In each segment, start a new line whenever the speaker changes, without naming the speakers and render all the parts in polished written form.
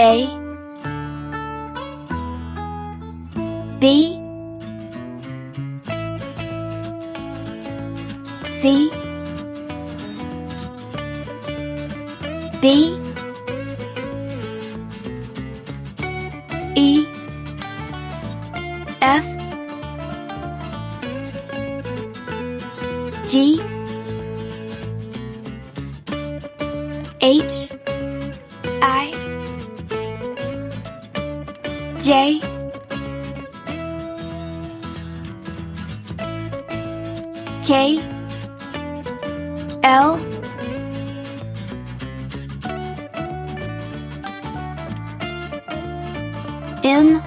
A B C B E F G H I J K L M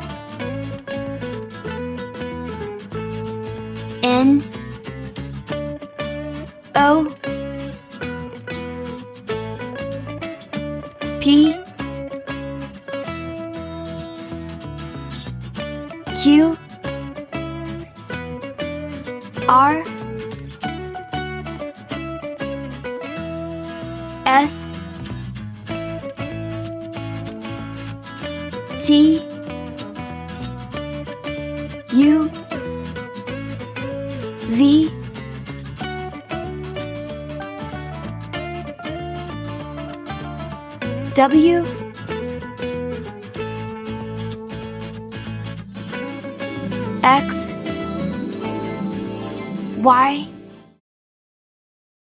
N O P Q R S T U V W X Y